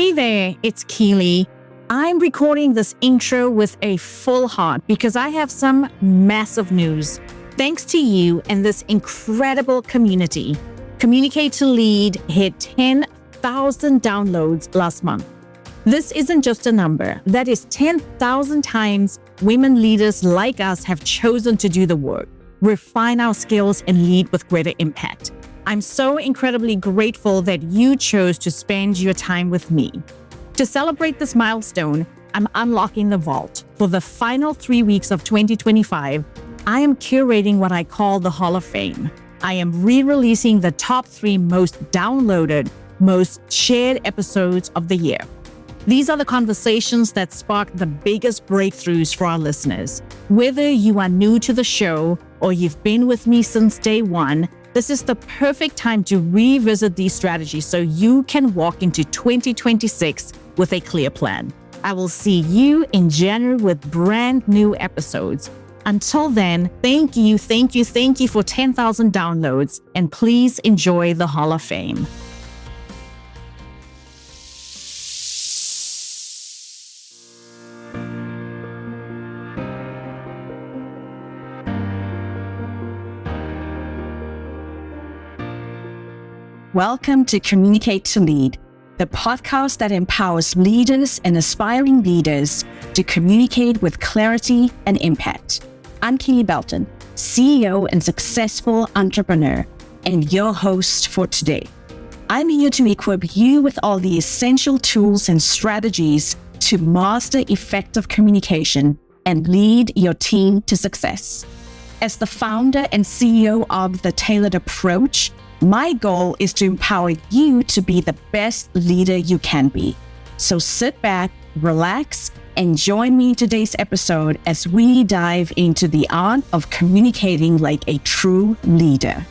Hey there, it's Kele. I'm recording this intro with a full heart because I have some massive news. Thanks to you and this incredible community, Communicate to Lead hit 10,000 downloads last month. This isn't just a number. That is 10,000 times women leaders like us have chosen to do the work, refine our skills, and lead with greater impact. I'm so incredibly grateful that you chose to spend your time with me. To celebrate this milestone, I'm unlocking the vault. For the final 3 weeks of 2025, I am curating what I call the Hall of Fame. I am re-releasing the top 3 most downloaded, most shared episodes of the year. These are the conversations that spark the biggest breakthroughs for our listeners. Whether you are new to the show or you've been with me since day one, this is the perfect time to revisit these strategies so you can walk into 2026 with a clear plan. I will see you in January with brand new episodes. Until then, thank you for 10,000 downloads, and please enjoy the Hall of Fame. Welcome to Communicate to Lead, the podcast that empowers leaders and aspiring leaders to communicate with clarity and impact. I'm Kele Belton, CEO and successful entrepreneur, and your host for today. I'm here to equip you with all the essential tools and strategies to master effective communication and lead your team to success. As the founder and CEO of The Tailored Approach, my goal is to empower you to be the best leader you can be. So sit back, relax, and join me in today's episode as we dive into the art of communicating like a true leader.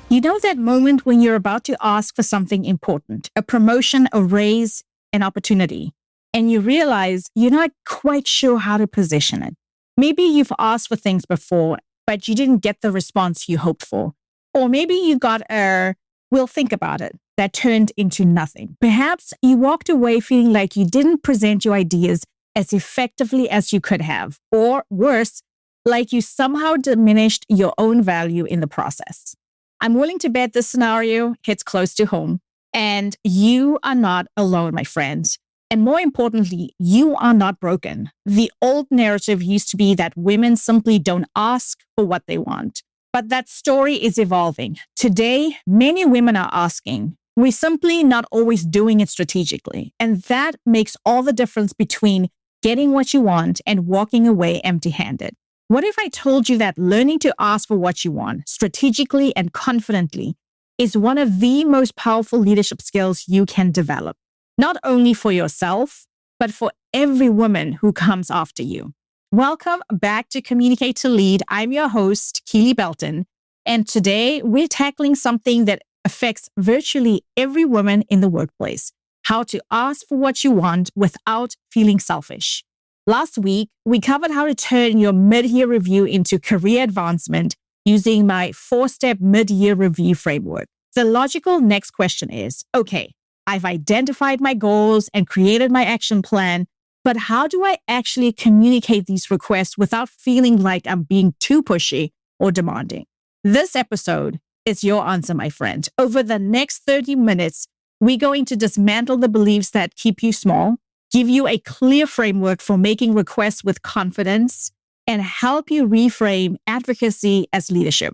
You know that moment when you're about to ask for something important, a promotion, a raise, an opportunity, and you realize you're not quite sure how to position it. Maybe you've asked for things before, but you didn't get the response you hoped for. Or maybe you got a, "we'll think about it," that turned into nothing. Perhaps you walked away feeling like you didn't present your ideas as effectively as you could have. Or worse, like you somehow diminished your own value in the process. I'm willing to bet this scenario hits close to home. And you are not alone, my friends. And more importantly, you are not broken. The old narrative used to be that women simply don't ask for what they want. But that story is evolving. Today, many women are asking. We're simply not always doing it strategically. And that makes all the difference between getting what you want and walking away empty-handed. What if I told you that learning to ask for what you want strategically and confidently is one of the most powerful leadership skills you can develop? Not only for yourself, but for every woman who comes after you. Welcome back to Communicate to Lead. I'm your host, Kele Belton, and today we're tackling something that affects virtually every woman in the workplace: how to ask for what you want without feeling selfish. Last week, we covered how to turn your mid-year review into career advancement using my 4-step mid-year review framework. The logical next question is, okay, I've identified my goals and created my action plan, but how do I actually communicate these requests without feeling like I'm being too pushy or demanding? This episode is your answer, my friend. Over the next 30 minutes, we're going to dismantle the beliefs that keep you small, give you a clear framework for making requests with confidence, and help you reframe advocacy as leadership.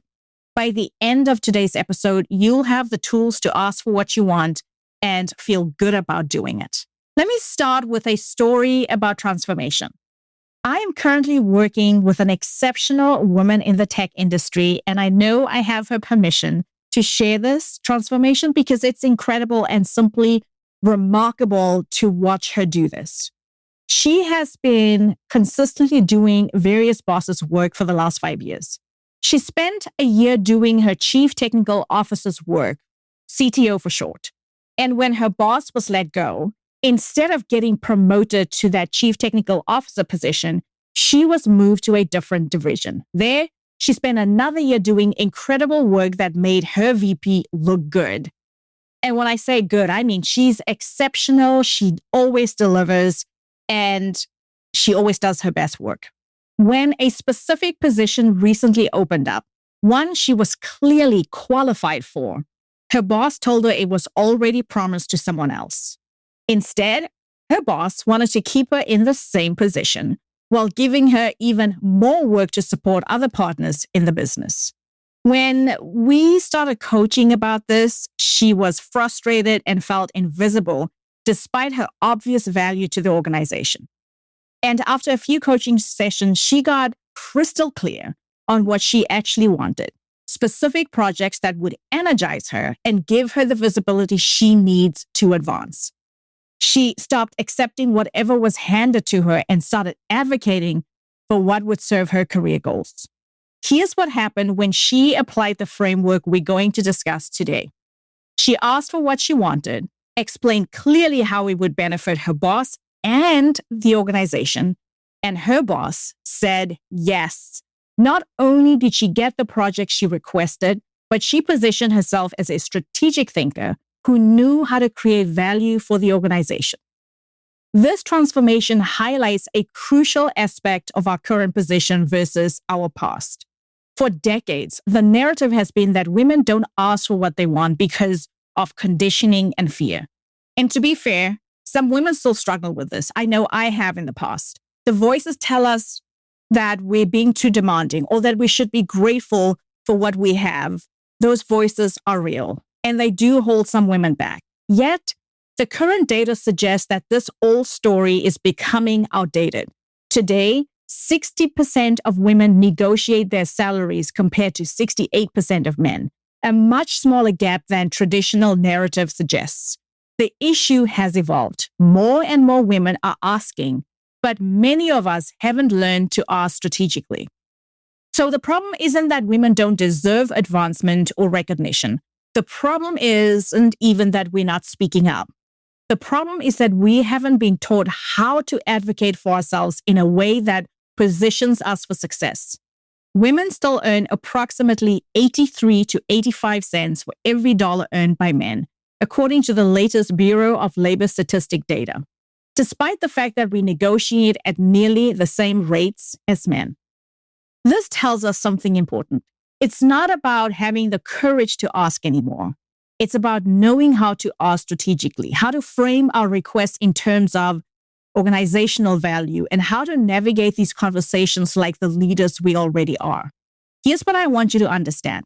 By the end of today's episode, you'll have the tools to ask for what you want and feel good about doing it. Let me start with a story about transformation. I am currently working with an exceptional woman in the tech industry, and I know I have her permission to share this transformation because it's incredible and simply remarkable to watch her do this. She has been consistently doing various bosses' work for the last 5 years. She spent a year doing her chief technical officer's work, CTO for short. And when her boss was let go, instead of getting promoted to that chief technical officer position, she was moved to a different division. There, she spent another year doing incredible work that made her VP look good. And when I say good, I mean she's exceptional. She always delivers and she always does her best work. When a specific position recently opened up, one she was clearly qualified for, her boss told her it was already promised to someone else. Instead, her boss wanted to keep her in the same position while giving her even more work to support other partners in the business. When we started coaching about this, she was frustrated and felt invisible despite her obvious value to the organization. And after a few coaching sessions, she got crystal clear on what she actually wanted, specific projects that would energize her and give her the visibility she needs to advance. She stopped accepting whatever was handed to her and started advocating for what would serve her career goals. Here's what happened when she applied the framework we're going to discuss today. She asked for what she wanted, explained clearly how it would benefit her boss and the organization, and her boss said yes. Not only did she get the project she requested, but she positioned herself as a strategic thinker who knew how to create value for the organization. This transformation highlights a crucial aspect of our current position versus our past. For decades, the narrative has been that women don't ask for what they want because of conditioning and fear. And to be fair, some women still struggle with this. I know I have in the past. The voices tell us that we're being too demanding or that we should be grateful for what we have. Those voices are real, and they do hold some women back. Yet, the current data suggests that this old story is becoming outdated. Today, 60% of women negotiate their salaries compared to 68% of men, a much smaller gap than traditional narrative suggests. The issue has evolved. More and more women are asking, but many of us haven't learned to ask strategically. So the problem isn't that women don't deserve advancement or recognition. The problem isn't even that we're not speaking up. The problem is that we haven't been taught how to advocate for ourselves in a way that positions us for success. Women still earn approximately 83 to 85 cents for every dollar earned by men, according to the latest Bureau of Labor Statistic data, despite the fact that we negotiate at nearly the same rates as men. This tells us something important. It's not about having the courage to ask anymore. It's about knowing how to ask strategically, how to frame our requests in terms of organizational value, and how to navigate these conversations like the leaders we already are. Here's what I want you to understand.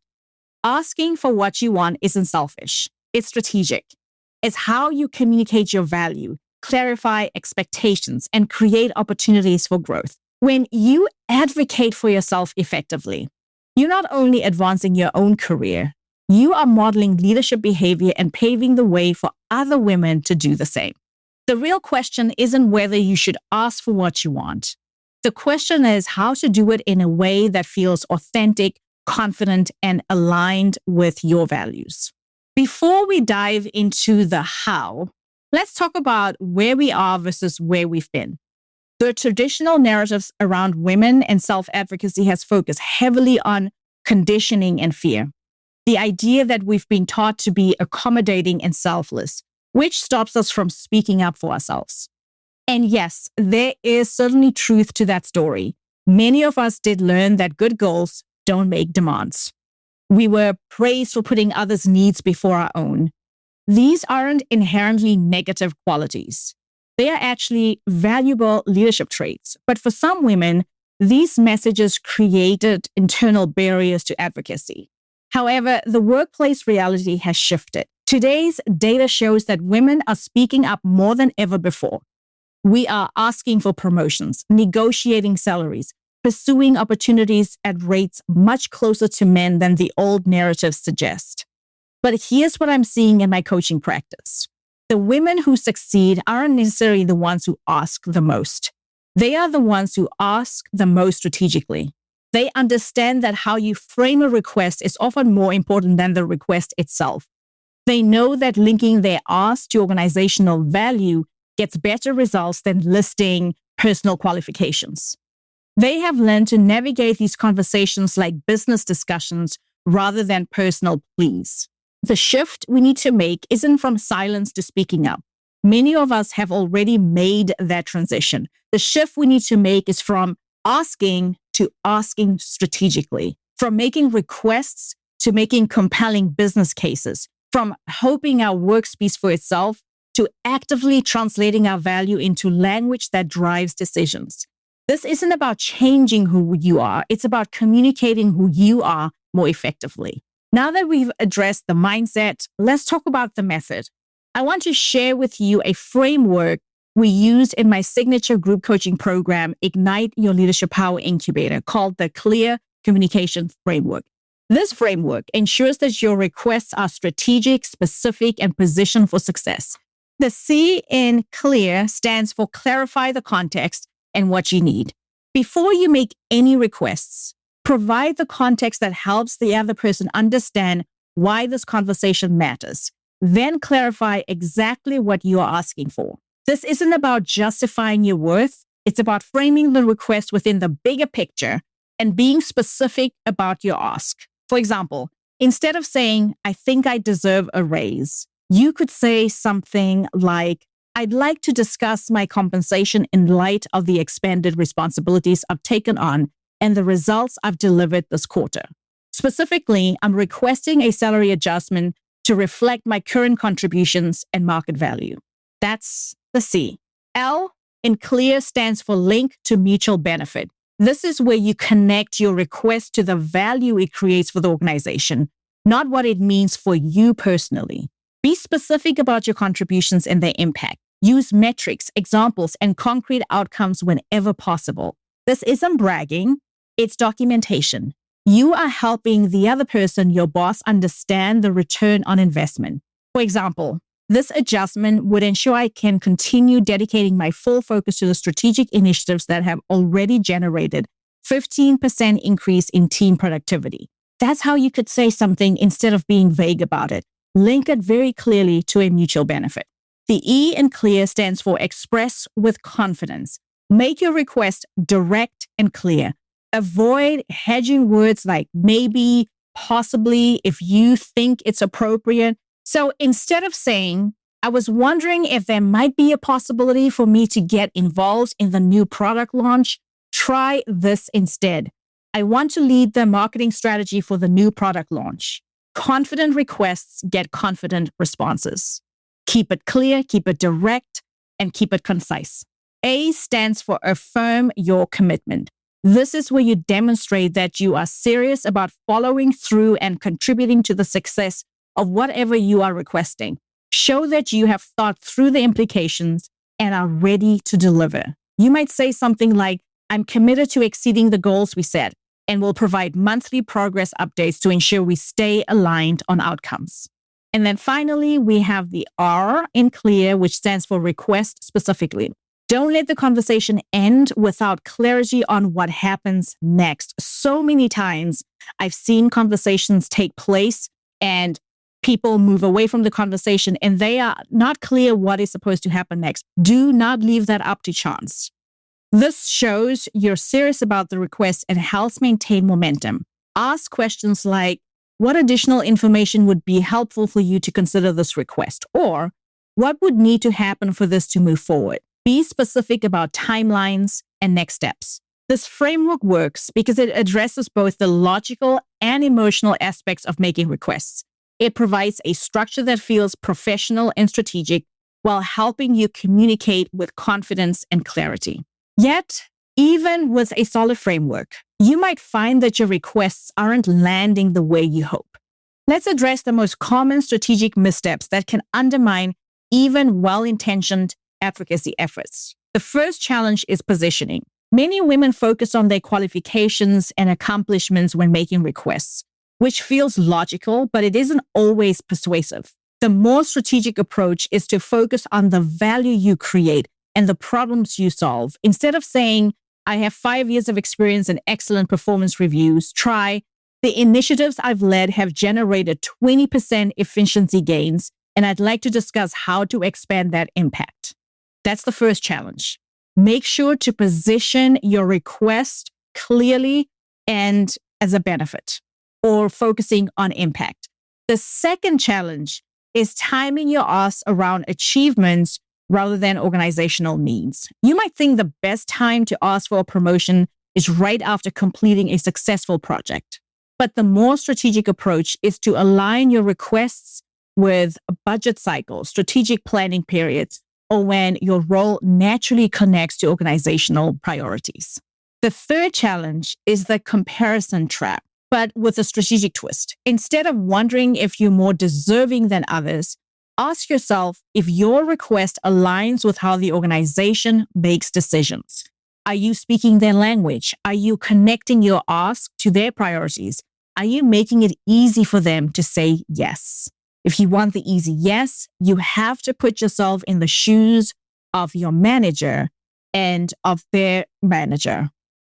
Asking for what you want isn't selfish. It's strategic. It's how you communicate your value, clarify expectations, and create opportunities for growth. When you advocate for yourself effectively, you're not only advancing your own career, you are modeling leadership behavior and paving the way for other women to do the same. The real question isn't whether you should ask for what you want. The question is how to do it in a way that feels authentic, confident, and aligned with your values. Before we dive into the how, let's talk about where we are versus where we've been. The traditional narratives around women and self-advocacy has focused heavily on conditioning and fear. The idea that we've been taught to be accommodating and selfless, which stops us from speaking up for ourselves. And yes, there is certainly truth to that story. Many of us did learn that good goals don't make demands. We were praised for putting others' needs before our own. These aren't inherently negative qualities. They are actually valuable leadership traits. But for some women, these messages created internal barriers to advocacy. However, the workplace reality has shifted. Today's data shows that women are speaking up more than ever before. We are asking for promotions, negotiating salaries, pursuing opportunities at rates much closer to men than the old narratives suggest. But here's what I'm seeing in my coaching practice. The women who succeed aren't necessarily the ones who ask the most. They are the ones who ask the most strategically. They understand that how you frame a request is often more important than the request itself. They know that linking their ask to organizational value gets better results than listing personal qualifications. They have learned to navigate these conversations like business discussions rather than personal pleas. The shift we need to make isn't from silence to speaking up. Many of us have already made that transition. The shift we need to make is from asking to asking strategically, from making requests to making compelling business cases, from hoping our work speaks for itself to actively translating our value into language that drives decisions. This isn't about changing who you are. It's about communicating who you are more effectively. Now that we've addressed the mindset, let's talk about the method. I want to share with you a framework we use in my signature group coaching program, Ignite Your Leadership Power Incubator, called the Clear Communication Framework. This framework ensures that your requests are strategic, specific, and positioned for success. The C in clear stands for clarify the context and what you need. Before you make any requests, provide the context that helps the other person understand why this conversation matters. Then clarify exactly what you are asking for. This isn't about justifying your worth. It's about framing the request within the bigger picture and being specific about your ask. For example, instead of saying, I think I deserve a raise, you could say something like, I'd like to discuss my compensation in light of the expanded responsibilities I've taken on and the results I've delivered this quarter. Specifically, I'm requesting a salary adjustment to reflect my current contributions and market value. That's the C. L in clear stands for link to mutual benefit. This is where you connect your request to the value it creates for the organization, not what it means for you personally. Be specific about your contributions and their impact. Use metrics, examples, and concrete outcomes whenever possible. This isn't bragging, it's documentation. You are helping the other person, your boss, understand the return on investment. For example, this adjustment would ensure I can continue dedicating my full focus to the strategic initiatives that have already generated 15% increase in team productivity. That's how you could say something instead of being vague about it. Link it very clearly to a mutual benefit. The E in clear stands for express with confidence. Make your request direct and clear. Avoid hedging words like maybe, possibly, if you think it's appropriate. So instead of saying, I was wondering if there might be a possibility for me to get involved in the new product launch, try this instead. I want to lead the marketing strategy for the new product launch. Confident requests get confident responses. Keep it clear, keep it direct, and keep it concise. A stands for affirm your commitment. This is where you demonstrate that you are serious about following through and contributing to the success of whatever you are requesting. Show that you have thought through the implications and are ready to deliver. You might say something like, I'm committed to exceeding the goals we set and will provide monthly progress updates to ensure we stay aligned on outcomes. And then finally, we have the R in clear, which stands for request specifically. Don't let the conversation end without clarity on what happens next. So many times I've seen conversations take place and people move away from the conversation and they are not clear what is supposed to happen next. Do not leave that up to chance. This shows you're serious about the request and helps maintain momentum. Ask questions like, what additional information would be helpful for you to consider this request? Or what would need to happen for this to move forward? Be specific about timelines and next steps. This framework works because it addresses both the logical and emotional aspects of making requests. It provides a structure that feels professional and strategic while helping you communicate with confidence and clarity. Yet, even with a solid framework, you might find that your requests aren't landing the way you hope. Let's address the most common strategic missteps that can undermine even well-intentioned advocacy efforts. The first challenge is positioning. Many women focus on their qualifications and accomplishments when making requests, which feels logical, but it isn't always persuasive. The more strategic approach is to focus on the value you create and the problems you solve. Instead of saying, I have 5 years of experience and excellent performance reviews, try, the initiatives I've led have generated 20% efficiency gains, and I'd like to discuss how to expand that impact. That's the first challenge. Make sure to position your request clearly and as a benefit or focusing on impact. The second challenge is timing your ask around achievements rather than organizational needs. You might think the best time to ask for a promotion is right after completing a successful project. But the more strategic approach is to align your requests with budget cycles, strategic planning periods, or when your role naturally connects to organizational priorities. The third challenge is the comparison trap, but with a strategic twist. Instead of wondering if you're more deserving than others, ask yourself if your request aligns with how the organization makes decisions. Are you speaking their language? Are you connecting your ask to their priorities? Are you making it easy for them to say yes? If you want the easy yes, you have to put yourself in the shoes of your manager and of their manager.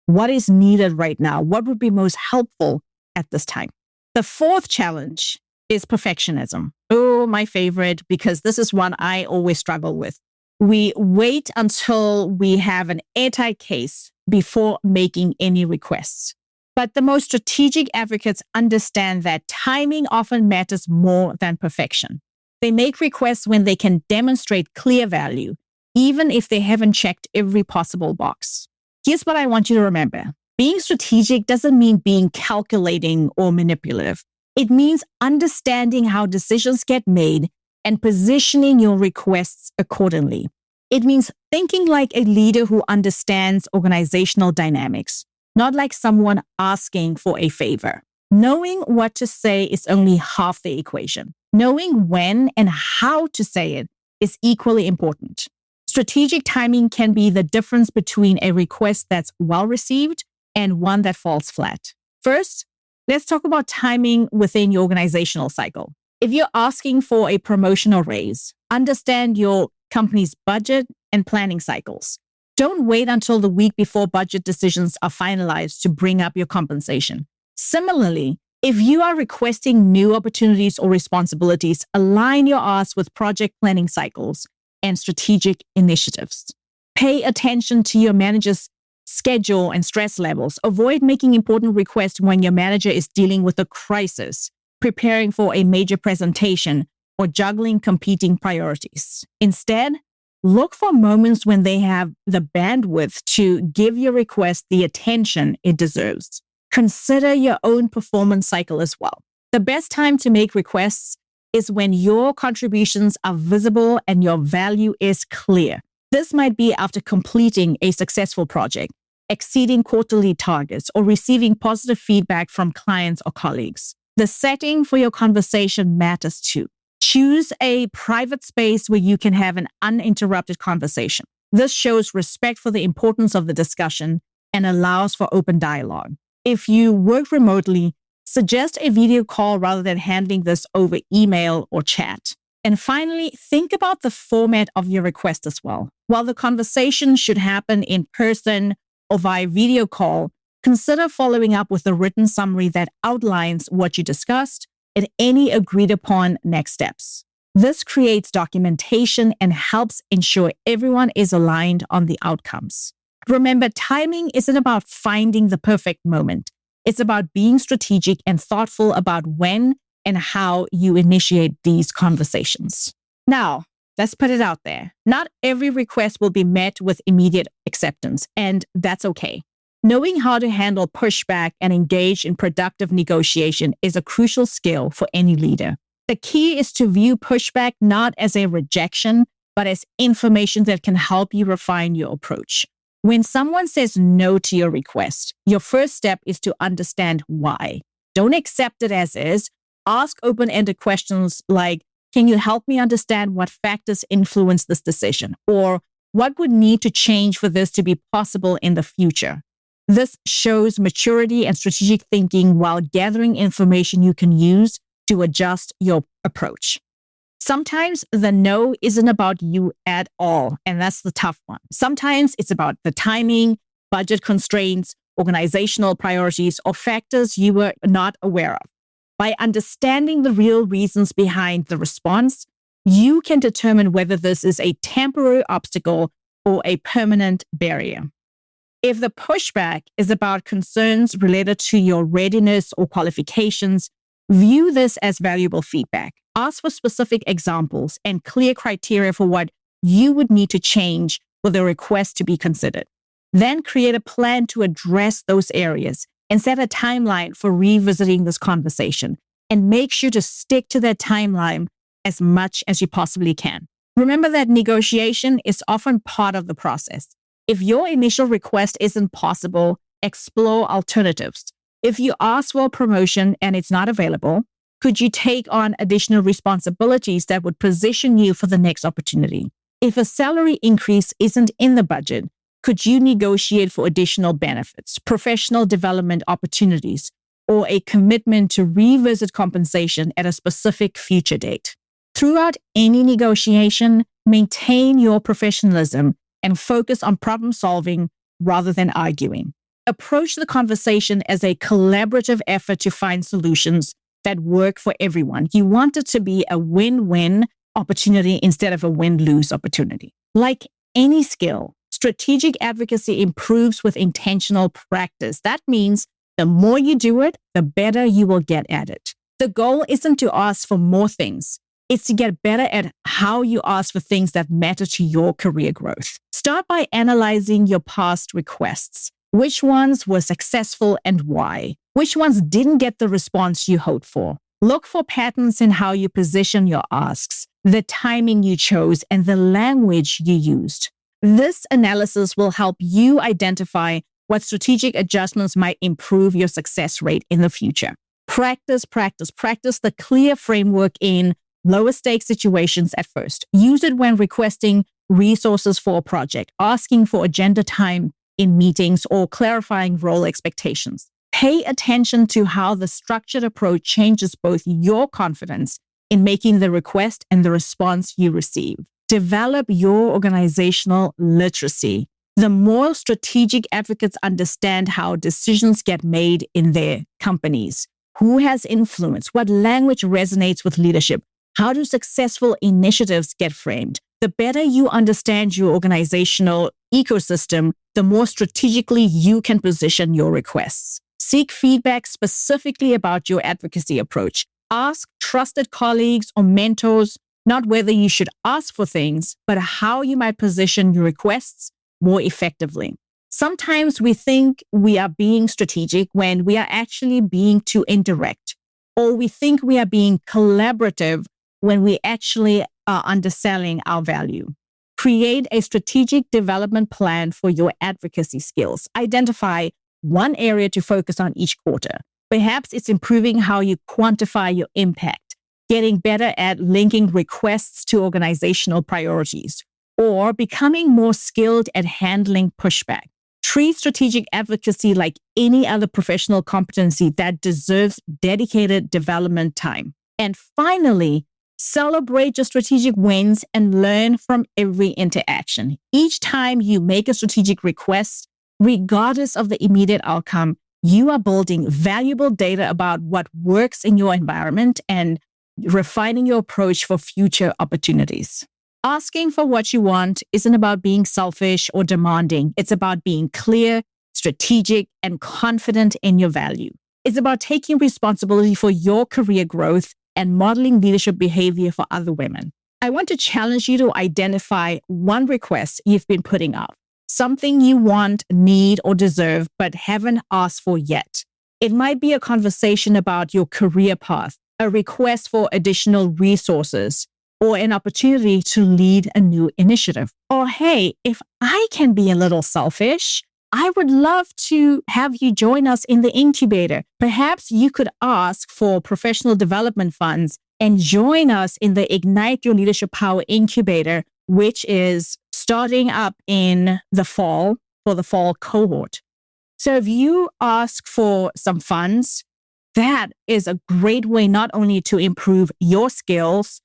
What is needed right now? What would be most helpful at this time? The fourth challenge is perfectionism. Oh, my favorite, because this is one I always struggle with. We wait until we have an airtight case before making any requests. But the most strategic advocates understand that timing often matters more than perfection. They make requests when they can demonstrate clear value, even if they haven't checked every possible box. Here's what I want you to remember. Being strategic doesn't mean being calculating or manipulative. It means understanding how decisions get made and positioning your requests accordingly. It means thinking like a leader who understands organizational dynamics, not like someone asking for a favor. Knowing what to say is only half the equation. Knowing when and how to say it is equally important. Strategic timing can be the difference between a request that's well received and one that falls flat. First, let's talk about timing within your organizational cycle. If you're asking for a promotion or raise, understand your company's budget and planning cycles. Don't wait until the week before budget decisions are finalized to bring up your compensation. Similarly, if you are requesting new opportunities or responsibilities, align your ask with project planning cycles and strategic initiatives. Pay attention to your manager's schedule and stress levels. Avoid making important requests when your manager is dealing with a crisis, preparing for a major presentation, or juggling competing priorities. Instead, look for moments when they have the bandwidth to give your request the attention it deserves. Consider your own performance cycle as well. The best time to make requests is when your contributions are visible and your value is clear. This might be after completing a successful project, exceeding quarterly targets, or receiving positive feedback from clients or colleagues. The setting for your conversation matters too. Choose a private space where you can have an uninterrupted conversation. This shows respect for the importance of the discussion and allows for open dialogue. If you work remotely, suggest a video call rather than handling this over email or chat. And finally, think about the format of your request as well. While the conversation should happen in person or via video call, consider following up with a written summary that outlines what you discussed and any agreed upon next steps. This creates documentation and helps ensure everyone is aligned on the outcomes. Remember, timing isn't about finding the perfect moment. It's about being strategic and thoughtful about when and how you initiate these conversations. Now, let's put it out there. Not every request will be met with immediate acceptance, and that's okay. Knowing how to handle pushback and engage in productive negotiation is a crucial skill for any leader. The key is to view pushback not as a rejection, but as information that can help you refine your approach. When someone says no to your request, your first step is to understand why. Don't accept it as is. Ask open-ended questions like, can you help me understand what factors influence this decision? Or what would need to change for this to be possible in the future? This shows maturity and strategic thinking while gathering information you can use to adjust your approach. Sometimes the no isn't about you at all, and that's the tough one. Sometimes it's about the timing, budget constraints, organizational priorities, or factors you were not aware of. By understanding the real reasons behind the response, you can determine whether this is a temporary obstacle or a permanent barrier. If the pushback is about concerns related to your readiness or qualifications, view this as valuable feedback. Ask for specific examples and clear criteria for what you would need to change for the request to be considered. Then create a plan to address those areas and set a timeline for revisiting this conversation. And make sure to stick to that timeline as much as you possibly can. Remember that negotiation is often part of the process. If your initial request isn't possible, explore alternatives. If you ask for a promotion and it's not available, could you take on additional responsibilities that would position you for the next opportunity? If a salary increase isn't in the budget, could you negotiate for additional benefits, professional development opportunities, or a commitment to revisit compensation at a specific future date? Throughout any negotiation, maintain your professionalism and focus on problem solving rather than arguing. Approach the conversation as a collaborative effort to find solutions that work for everyone. You want it to be a win-win opportunity instead of a win-lose opportunity. Like any skill, strategic advocacy improves with intentional practice. That means the more you do it, the better you will get at it. The goal isn't to ask for more things. It's to get better at how you ask for things that matter to your career growth. Start by analyzing your past requests. Which ones were successful and why? Which ones didn't get the response you hoped for? Look for patterns in how you position your asks, the timing you chose, and the language you used. This analysis will help you identify what strategic adjustments might improve your success rate in the future. Practice the clear framework in lower stakes situations at first. Use it when requesting resources for a project, asking for agenda time in meetings, or clarifying role expectations. Pay attention to how the structured approach changes both your confidence in making the request and the response you receive. Develop your organizational literacy. The more strategic advocates understand how decisions get made in their companies, who has influence, what language resonates with leadership, how do successful initiatives get framed? The better you understand your organizational ecosystem, the more strategically you can position your requests. Seek feedback specifically about your advocacy approach. Ask trusted colleagues or mentors, not whether you should ask for things, but how you might position your requests more effectively. Sometimes we think we are being strategic when we are actually being too indirect, or we think we are being collaborative when we actually are underselling our value. Create a strategic development plan for your advocacy skills. Identify one area to focus on each quarter. Perhaps it's improving how you quantify your impact, getting better at linking requests to organizational priorities, or becoming more skilled at handling pushback. Treat strategic advocacy like any other professional competency that deserves dedicated development time. And finally, celebrate your strategic wins and learn from every interaction. Each time you make a strategic request, regardless of the immediate outcome, you are building valuable data about what works in your environment and refining your approach for future opportunities. Asking for what you want isn't about being selfish or demanding. It's about being clear, strategic, and confident in your value. It's about taking responsibility for your career growth and modeling leadership behavior for other women. I want to challenge you to identify one request you've been putting off, something you want, need, or deserve, but haven't asked for yet. It might be a conversation about your career path, a request for additional resources, or an opportunity to lead a new initiative. Or hey, if I can be a little selfish, I would love to have you join us in the incubator. Perhaps you could ask for professional development funds and join us in the Ignite Your Leadership Power Incubator, which is starting up in the fall for the fall cohort. So if you ask for some funds, that is a great way not only to improve your skills,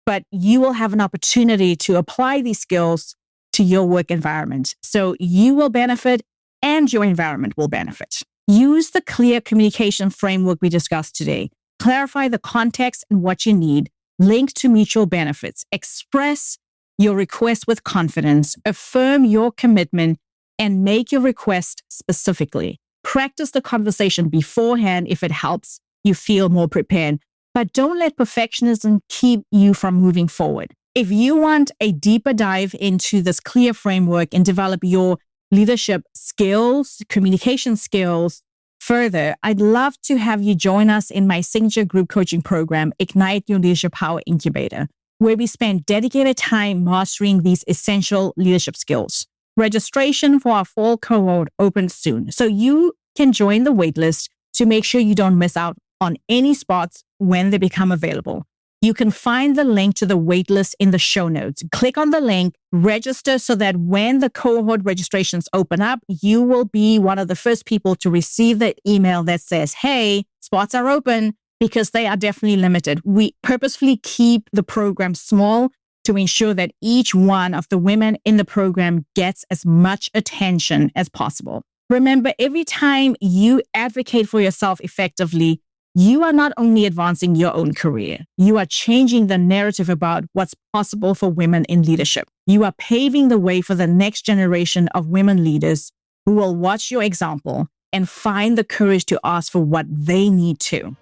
but you will have an opportunity to apply these skills to your work environment. So you will benefit and your environment will benefit. Use the clear communication framework we discussed today. Clarify the context and what you need. Link to mutual benefits. Express your request with confidence, affirm your commitment, and make your request specifically. Practice the conversation beforehand if it helps you feel more prepared, but don't let perfectionism keep you from moving forward. If you want a deeper dive into this clear framework and develop your leadership skills, communication skills further, I'd love to have you join us in my signature group coaching program, Ignite Your Leadership Power Incubator, where we spend dedicated time mastering these essential leadership skills. Registration for our fall cohort opens soon, so you can join the waitlist to make sure you don't miss out on any spots when they become available. You can find the link to the waitlist in the show notes. Click on the link, register so that when the cohort registrations open up, you will be one of the first people to receive the email that says, hey, spots are open, because they are definitely limited. We purposefully keep the program small to ensure that each one of the women in the program gets as much attention as possible. Remember, every time you advocate for yourself effectively, you are not only advancing your own career, you are changing the narrative about what's possible for women in leadership. You are paving the way for the next generation of women leaders who will watch your example and find the courage to ask for what they need to.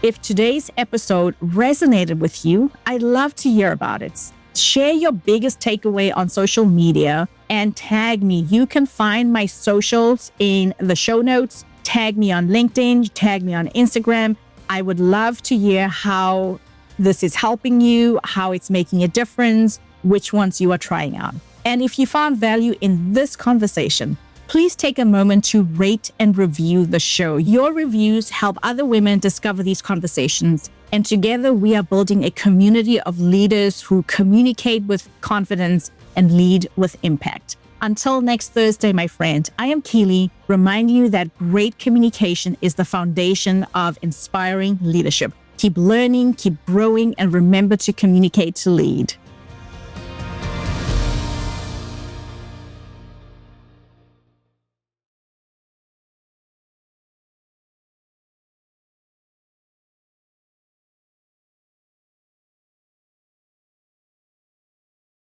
If today's episode resonated with you, I'd love to hear about it. Share your biggest takeaway on social media and tag me. You can find my socials in the show notes. Tag me on LinkedIn, tag me on Instagram. I would love to hear how this is helping you, how it's making a difference, which ones you are trying out. And if you found value in this conversation, please take a moment to rate and review the show. Your reviews help other women discover these conversations. And together we are building a community of leaders who communicate with confidence and lead with impact. Until next Thursday, my friend, I am Kele, reminding you that great communication is the foundation of inspiring leadership. Keep learning, keep growing, and remember to communicate to lead.